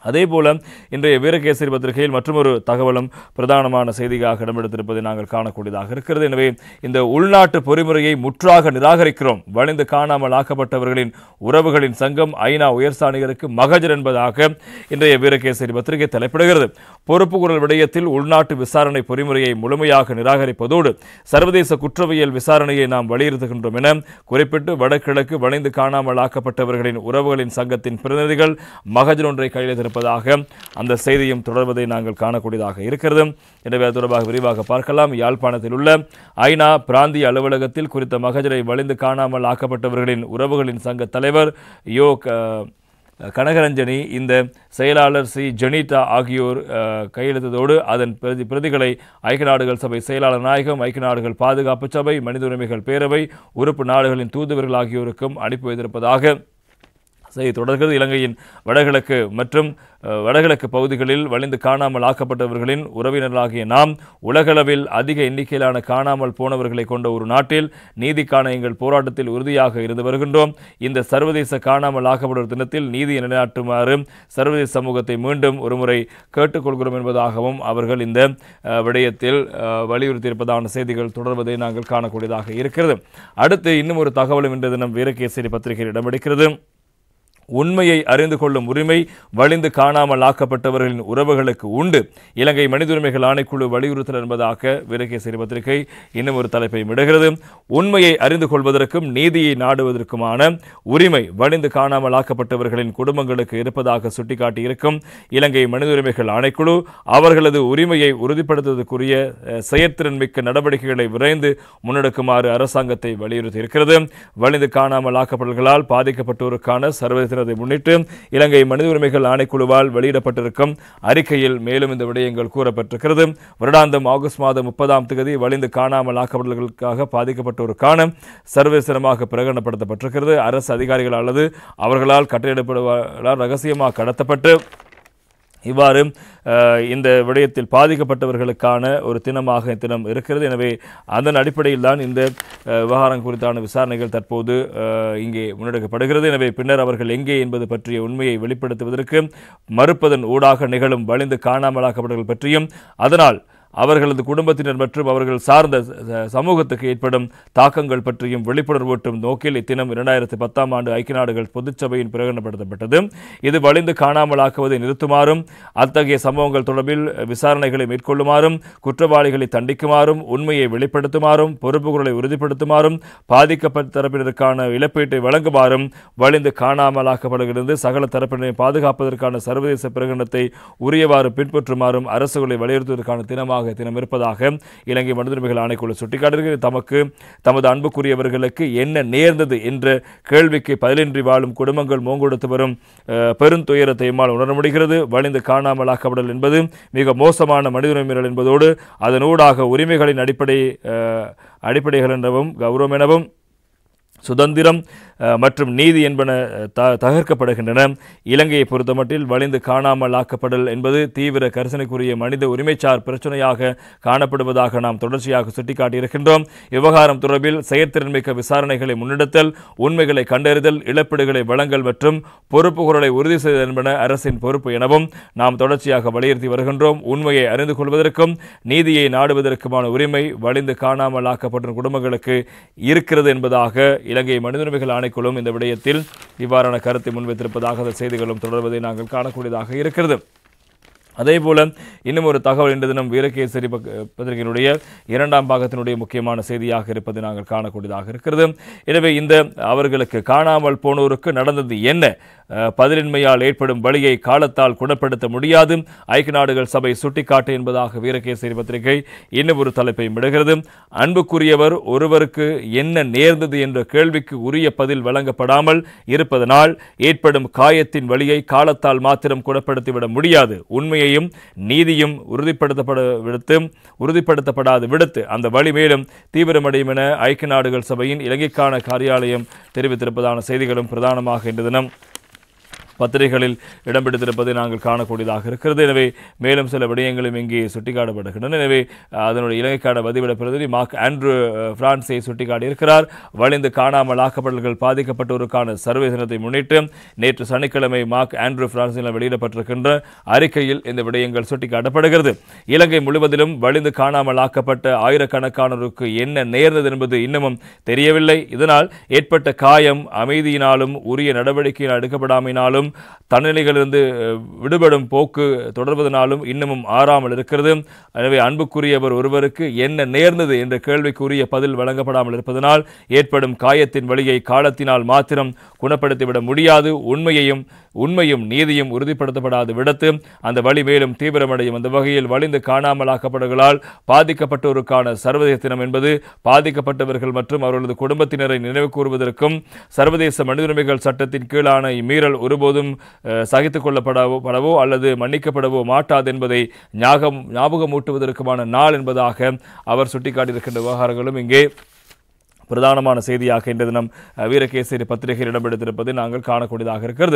அதேபோல இன்றைய வீரகேசரி பத்திரிகையில் மற்றொரு தகவலும் பிரதானமான செய்தியாக இடம்பெடுத்திருப்பதை நாங்கள் காணக்கூடியதாக இருக்கிறது. எனவே இந்த உள்நாட்டு பொறிமுறையை முற்றாக நிராகரிக்கிறோம், வலிந்து காணாமல் ஆக்கப்பட்டவர்களின் உறவுகளின் சங்கம் ஐநா உயர்ஸ்தானிகருக்கு மகஜர் என்பதாக இன்றைய வீரகேசரி பத்திரிகை தலைப்பிடுகிறது. பொறுப்பு குரல் விடயத்தில் உள்நாட்டு விசாரணை பொறிமுறையை முழுமையாக நிராகரிப்பதோடு சர்வதேச குற்றவியல் விசாரணையை நாம் வலியுறுத்துகின்றோம் என குறிப்பிட்டு வடகிழக்கு வலிந்து காணாமல் ஆக்கப்பட்டவர்களின் உறவுகளின் சங்கத்தின் பிரதிநிதிகள் மகஜர் ஒன்றை கையெழுத்திருப்பதாக அந்த செய்தியும் தொடர்வதை நாங்கள் காணக்கூடியதாக இருக்கிறது. எனவே அது தொடர்பாக விரிவாக பார்க்கலாம். யாழ்ப்பாணத்தில் உள்ள ஐநா பிராந்திய அலுவலகத்தில் குறித்த மகஜரை வலிந்து காணாமல் ஆக்கப்பட்டவர்களின் உறவுகளின் சங்க தலைவர் யோ கனகரஞ்சனி, இந்த செயலாளர் சி ஜெனிதா ஆகியோர் கையெழுத்ததோடு அதன் பிரதிகளை ஐக்கிய நாடுகள் சபை செயலாளர் நாயகம், ஐக்கிய நாடுகள் பாதுகாப்பு சபை, மனித உரிமைகள் பேரவை, உறுப்பு நாடுகளின் தூதுவர்கள் ஆகியோருக்கும் அனுப்பி வைத்திருப்பதாக செய்தி தொடர்கிறது. இலங்கையின் வடகிழக்கு மற்றும் வடகிழக்கு பகுதிகளில் வலிந்து காணாமல் ஆக்கப்பட்டவர்களின் உறவினர்களாகிய நாம் உலகளவில் அதிக எண்ணிக்கையிலான காணாமல் போனவர்களை கொண்ட ஒரு நாட்டில் நீதிக்கான எங்கள் போராட்டத்தில் உறுதியாக இருந்து வருகின்றோம். இந்த சர்வதேச காணாமல் ஆக்கப்பட்ட தினத்தில் நீதியை நிலைநாட்டுமாறு சர்வதேச சமூகத்தை மீண்டும் ஒருமுறை கேட்டுக்கொள்கிறோம் என்பதாகவும் அவர்கள் இந்த விடயத்தில் வலியுறுத்தியிருப்பதான செய்திகள் தொடர்வதை நாங்கள் காணக்கூடியதாக இருக்கிறது. அடுத்து இன்னும் ஒரு தகவலும் இன்றைய தினம் வீரகேசரி பத்திரிகையில் இடம்பெடுக்கிறது. உண்மையை அறிந்து கொள்ளும் உரிமை வலிந்து காணாமல் ஆக்கப்பட்டவர்களின் உறவுகளுக்கு உண்டு, இலங்கை மனித உரிமைகள் ஆணைக்குழு வலியுறுத்தல் என்பதாக வீரகேசரி பத்திரிகை இன்னும் ஒரு தலைப்பை விடுகிறது. உண்மையை அறிந்து கொள்வதற்கும் நீதியை நாடுவதற்குமான உரிமை வலிந்து காணாமல் ஆக்கப்பட்டவர்களின் குடும்பங்களுக்கு இருப்பதாக சுட்டிக்காட்டியிருக்கும் இலங்கை மனித உரிமைகள் ஆணைக்குழு அவர்களது உரிமையை உறுதிப்படுத்துவதற்குரிய செயற்திறன் மிக்க நடவடிக்கைகளை விரைந்து முன்னெடுக்குமாறு அரசாங்கத்தை வலியுறுத்தியிருக்கிறது. வலிந்து காணாமல் ஆக்கப்பட்டவர்களால் பாதிக்கப்பட்டோருக்கான சர்வதேச முன்னிட்டு இலங்கை மனித உரிமைகள் ஆணைக்குழுவால் வெளியிடப்பட்டிருக்கும் அறிக்கையில் மேலும் இந்த விடயங்கள் கூறப்பட்டிருக்கிறது. வருடாந்தம் ஆகஸ்ட் மாதம் 30ஆம் தேதி வலிந்து காணாமல் ஆக்கப்பட்டவர்களுக்காக பாதிக்கப்பட்டோருக்கான சர்வதேச தினமாக பிரகடனப்படுத்தப்பட்டிருக்கிறது. அரசு அதிகாரிகள் அல்லது அவர்களால் கட்டளையிடப்படுவதால் ரகசியமாக கடத்தப்பட்டு இவ்வாறு இந்த விடயத்தில் பாதிக்கப்பட்டவர்களுக்கான ஒரு தினமாக தினம் இருக்கிறது. எனவே அதன் அடிப்படையில் தான் இந்த விவகாரம் குறித்தான விசாரணைகள் தற்போது இங்கே முன்னெடுக்கப்படுகிறது. எனவே பின்னர் அவர்கள் எங்கே என்பது பற்றிய உண்மையை வெளிப்படுத்துவதற்கு மறுப்பதன் ஊடாக நிகழும் வலிந்து காணாமலாக்கப்பட்டவர்கள் பற்றியும் அதனால் அவர்களது குடும்பத்தினர் மற்றும் அவர்கள் சார்ந்த சமூகத்துக்கு ஏற்படும் தாக்கங்கள் பற்றியும் விழிப்புணர்வூட்டும் நோக்கில் இத்தினம் 2010ஆம் ஆண்டு ஐக்கிய நாடுகள் பொதுச்சபையின் பிரகடனப்படுத்தப்பட்டது. இது வலிந்து காணாமலாக்குவதை நிறுத்துமாறும் அத்தகைய சம்பவங்கள் தொடர்பில் விசாரணைகளை மேற்கொள்ளுமாறும் குற்றவாளிகளை தண்டிக்குமாறும் உண்மையை வெளிப்படுத்துமாறும் பொறுப்புகளை உறுதிப்படுத்துமாறும் பாதிக்கப்பட்ட தரப்பினருக்கான இழப்பீட்டை வழங்குமாறும் வலிந்து காணாமலாக்கப்படுகிறது சகல தரப்பினரை பாதுகாப்பதற்கான சர்வதேச பிரகடனத்தை உரியவாறு பின்பற்றுமாறும் அரசுகளை வலியுறுத்துவதற்கான தினமாக தினம் இருப்பதாக இலங்கை மனித உரிமைகள் ஆணைக்குழு சுட்டிக்காட்டுகிறது. தமது அன்புக்குரியவர்களுக்கு என்ன நேர்ந்தது என்ற கேள்விக்கு பதிலின்றி வாழும் குடும்பங்கள் மோங்கொடுத்து வரும் பெருந்துயரத்தை எம்மால் உணர முடிகிறது. வலிந்து காணாமலாக்கப்படல் என்பது மிக மோசமான மனித உரிமைகள் என்பதோடு அதனூடாக உரிமைகளின் அடிப்படைகள் எனவும் கௌரவம் எனவும் சுதந்திரம் மற்றும் நீதி என்பன தகர்க்கப்படுகின்றன. இலங்கையை பொறுத்தமட்டில் வலிந்து காணாமல் ஆக்கப்படல் என்பது தீவிர கரிசனைக்குரிய மனித உரிமைச்சார் பிரச்சனையாக காணப்படுவதாக நாம் தொடர்ச்சியாக சுட்டிக்காட்டியிருக்கின்றோம். விவகாரம் தொடர்பில் செயற்திறன்மிக்க விசாரணைகளை முன்னெடுத்தல், உண்மைகளை கண்டறிதல், இழப்பீடுகளை வழங்கல் மற்றும் பொறுப்புகளை உறுதி செய்தல் என்பன அரசின் பொறுப்பு எனவும் நாம் தொடர்ச்சியாக வலியுறுத்தி வருகின்றோம். உண்மையை அறிந்து கொள்வதற்கும் நீதியை நாடுவதற்குமான உரிமை வலிந்து காணாமல் ஆக்கப்பட்ட குடும்பங்களுக்கு இருக்கிறது என்பதாக இலங்கை மனித உரிமைகள் ஆணைக்குழுவும் இந்த விடயத்தில் இவ்வாறான கருத்தை முன்வைத்திருப்பதாக அந்த செய்திகளும் தொடர்வதை நாங்கள் காணக்கூடியதாக இருக்கிறது. அதேபோல இன்னும் ஒரு தகவல் இன்று தினம் வீரகேசரி பத்திரிகையினுடைய 2ஆம் பாகத்தினுடைய முக்கியமான செய்தியாக இருப்பதை நாங்கள் காணக்கூடியதாக இருக்கிறது. எனவே இந்த அவர்களுக்கு காணாமல் போனோருக்கு நடந்தது என்ன, பதிலின்மையால் ஏற்படும் வழியை காலத்தால் குணப்படுத்த முடியாது, ஐக்கிய நாடுகள் சபை சுட்டிக்காட்டு என்பதாக வீரகேசரி பத்திரிகை இன்னும் ஒரு தலைப்பை விடுகிறது. அன்புக்குரியவர் ஒருவருக்கு என்ன நேர்ந்தது என்ற கேள்விக்கு உரிய பதில் வழங்கப்படாமல் இருப்பதனால் ஏற்படும் காயத்தின் வழியை காலத்தால் மாத்திரம் குணப்படுத்திவிட முடியாது. உண்மையையும் நீதியும் உறுதிப்படுத்தப்படாது விடுத்து அந்த வழி மேலும் தீவிரமடையும் என ஐக்கிய நாடுகள் சபையின் இலங்கைக்கான காரியாலயம் தெரிவித்திருப்பதான செய்திகளும் பிரதானமாக இன்று தினம் பத்திரிகைகளில் இடம்பெடுத்திருப்பதை நாங்கள் காணக்கூடியதாக இருக்கிறது. எனவே மேலும் சில விடயங்களும் இங்கே சுட்டிக்காட்டப்படுகின்றன. எனவே அதனுடைய இலங்கைக்கான பதிவிட பிரதிநிதி மார்க் ஆண்ட்ரூ பிரான்ஸை சுட்டிக்காட்டியிருக்கிறார். வலிந்து காணாமல் ஆக்கப்பட்டவர்கள் பாதிக்கப்பட்டோருக்கான சர்வே தினத்தை முன்னிட்டு நேற்று சனிக்கிழமை மார்க் ஆண்ட்ரூ பிரான்ஸில் வெளியிடப்பட்டிருக்கின்ற அறிக்கையில் இந்த விடயங்கள் சுட்டிக்காட்டப்படுகிறது. இலங்கை முழுவதிலும் வலிந்து காணாமல் ஆக்கப்பட்ட ஆயிரக்கணக்கானோருக்கு என்ன நேர்ந்தது என்பது இன்னமும் தெரியவில்லை. இதனால் ஏற்பட்ட காயம் அமைதியினாலும் உரிய நடவடிக்கைகள் எடுக்கப்படாமையினாலும் தன்னிலைகளிலிருந்து விடுபடும் போக்கு தொடர்வதனாலும் இன்னமும் ஆறாமல் இருக்கிறது. எனவே அன்புக்குரியவர் ஒருவருக்கு என்ன நேர்ந்தது என்ற கேள்விக்குரிய பதில் வழங்கப்படாமல் இருப்பதனால் ஏற்படும் காயத்தின் வலியை காலத்தினால் மாத்திரம் குணப்படுத்திவிட முடியாது. உண்மையும் நீதியும் உறுதிப்படுத்தப்படாத விடத்து அந்த வலி மேலும் தீவிரமடையும். அந்த வகையில் வலிந்து காணாமலாக்கப்பட்டவர்களால் பாதிக்கப்பட்டோருக்கான சர்வதேச தினம் என்பது பாதிக்கப்பட்டவர்கள் மற்றும் அவர்களது குடும்பத்தினரை நினைவு கூறுவதற்கும் சர்வதேச மனித உரிமைகள் சட்டத்தின் கீழான இம்மீறல் ஒருபோதும் சகித்துக் கொள்ளப்படவோ அல்லது மன்னிக்கப்படவோ மாட்டாது என்பதை ஞாபகமூட்டுவதற்குமான நாள் என்பதாக அவர் சுட்டிக்காட்டியிருக்கின்ற விவகாரங்களும் இங்கே பிரதானமான செய்தியாக இன்று தினம் வீரகேசரி பத்திரிகையில் இடம்பெடுத்திருப்பதை நாங்கள் காணக்கூடியதாக இருக்கிறது.